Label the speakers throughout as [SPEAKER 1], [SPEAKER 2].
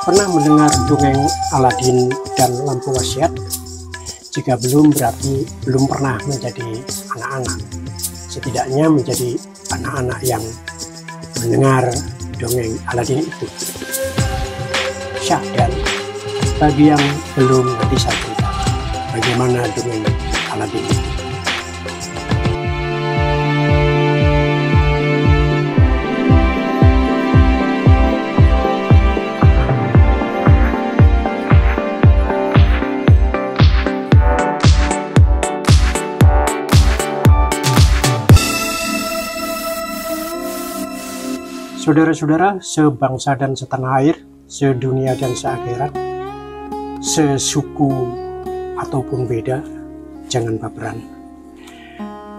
[SPEAKER 1] Pernah mendengar dongeng Aladin dan lampu wasiat? Jika belum, berarti belum pernah menjadi anak-anak. Setidaknya menjadi anak-anak yang mendengar dongeng Aladin itu. Dan bagi yang belum, nanti saya cerita bagaimana dongeng Aladin itu. Saudara-saudara sebangsa dan setanah air, sedunia dan seakhirat, sesuku ataupun beda, jangan baperan.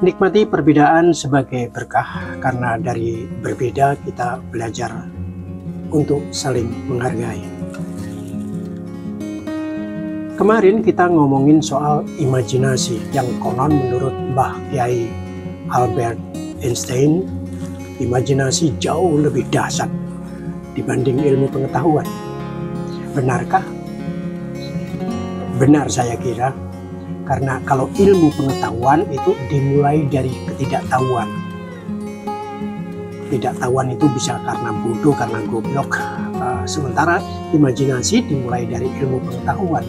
[SPEAKER 1] Nikmati perbedaan sebagai berkah, karena dari berbeda kita belajar untuk saling menghargai. Kemarin kita ngomongin soal imajinasi yang konon menurut Mbah Kiai Albert Einstein, imajinasi jauh lebih dahsyat dibanding ilmu pengetahuan. Benarkah? Benar saya kira, karena kalau ilmu pengetahuan itu dimulai dari ketidaktahuan. Ketidaktahuan itu bisa karena bodoh, karena goblok. Sementara imajinasi dimulai dari ilmu pengetahuan.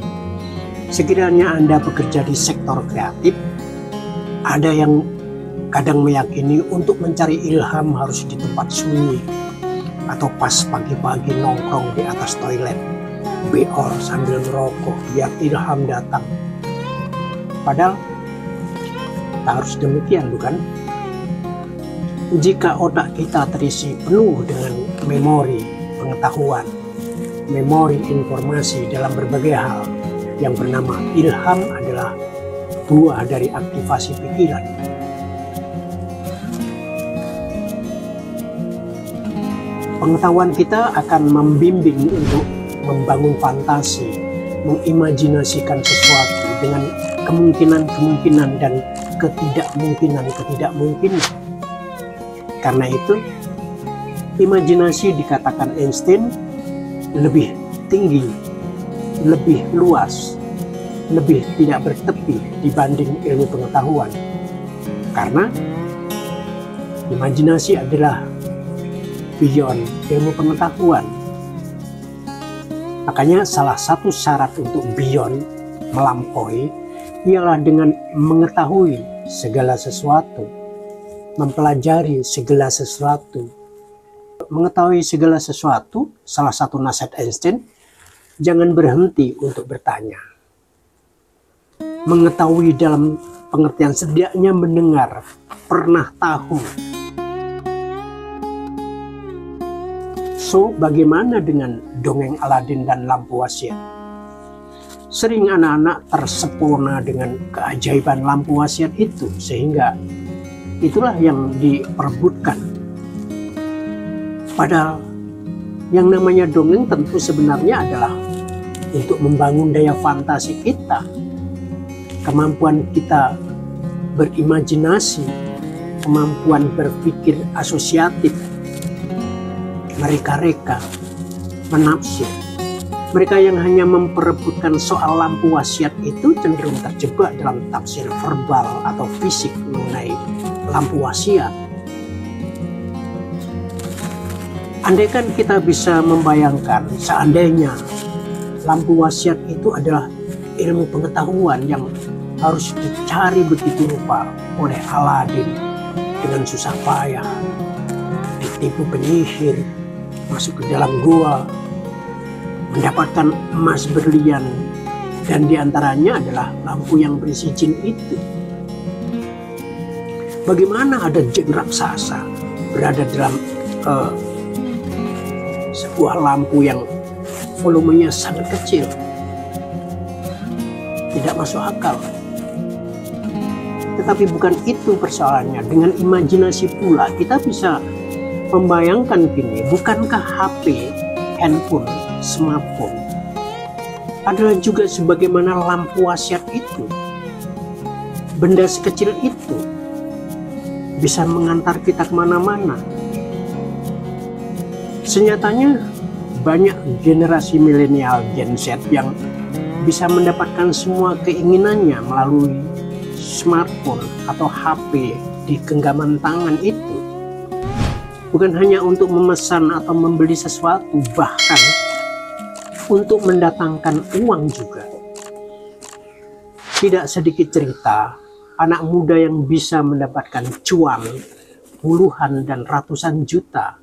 [SPEAKER 1] Sekiranya Anda bekerja di sektor kreatif, ada yang kadang meyakini untuk mencari ilham harus di tempat sunyi, atau pas pagi-pagi nongkrong di atas toilet, beol sambil merokok biar ilham datang. Padahal tak harus demikian, bukan? Jika otak kita terisi penuh dengan memori pengetahuan, memori informasi dalam berbagai hal, yang bernama ilham adalah buah dari aktivasi pikiran. Pengetahuan kita akan membimbing untuk membangun fantasi, mengimajinasikan sesuatu dengan kemungkinan-kemungkinan dan ketidakmungkinan-ketidakmungkinan. Karena itu, imajinasi dikatakan Einstein lebih tinggi, lebih luas, lebih tidak bertepi dibanding ilmu pengetahuan. Karena imajinasi adalah beyond ilmu pengetahuan. Makanya salah satu syarat untuk beyond, melampaui, ialah dengan mengetahui segala sesuatu, mempelajari segala sesuatu. Mengetahui segala sesuatu, salah satu nasihat Einstein, jangan berhenti untuk bertanya. Mengetahui dalam pengertian setidaknya mendengar, pernah tahu. So, bagaimana dengan dongeng Aladin dan lampu wasiat? Sering anak-anak tersepona dengan keajaiban lampu wasiat itu, sehingga itulah yang diperebutkan. Padahal yang namanya dongeng tentu sebenarnya adalah untuk membangun daya fantasi kita, kemampuan kita berimajinasi, kemampuan berpikir asosiatif, mereka-reka, menafsir. Mereka yang hanya memperebutkan soal lampu wasiat itu cenderung terjebak dalam tafsir verbal atau fisik mengenai lampu wasiat. Andaikan kita bisa membayangkan, seandainya lampu wasiat itu adalah ilmu pengetahuan yang harus dicari begitu rupa oleh Aladin dengan susah payah, ditipu penyihir, masuk ke dalam gua, mendapatkan emas berlian, dan diantaranya adalah lampu yang berisi jin itu. Bagaimana ada jin raksasa berada dalam sebuah lampu yang volumenya sangat kecil? Tidak masuk akal. Tetapi bukan itu persoalannya. Dengan imajinasi pula kita bisa membayangkan gini, bukankah HP, handphone, smartphone adalah juga sebagaimana lampu wasiat itu? Benda sekecil itu bisa mengantar kita kemana-mana. Senyatanya banyak generasi milenial Gen Z yang bisa mendapatkan semua keinginannya melalui smartphone atau HP di genggaman tangan itu. Bukan hanya untuk memesan atau membeli sesuatu, bahkan untuk mendatangkan uang juga. Tidak sedikit cerita anak muda yang bisa mendapatkan cuan puluhan dan ratusan juta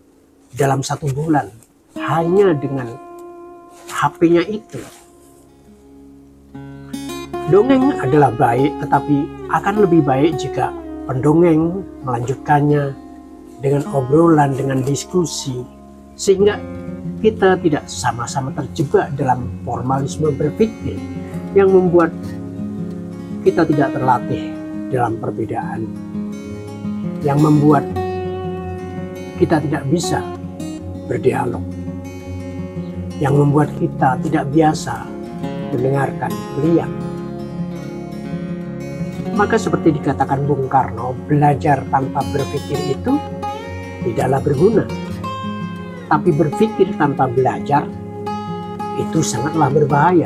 [SPEAKER 1] dalam satu bulan hanya dengan HP-nya itu. Dongeng adalah baik, tetapi akan lebih baik jika pendongeng melanjutkannya dengan obrolan, dengan diskusi, sehingga kita tidak sama-sama terjebak dalam formalisme berpikir yang membuat kita tidak terlatih dalam perbedaan, yang membuat kita tidak bisa berdialog, yang membuat kita tidak biasa mendengarkan beliau. Maka seperti dikatakan Bung Karno, belajar tanpa berpikir itu tidaklah berguna. Tapi berpikir tanpa belajar itu sangatlah berbahaya.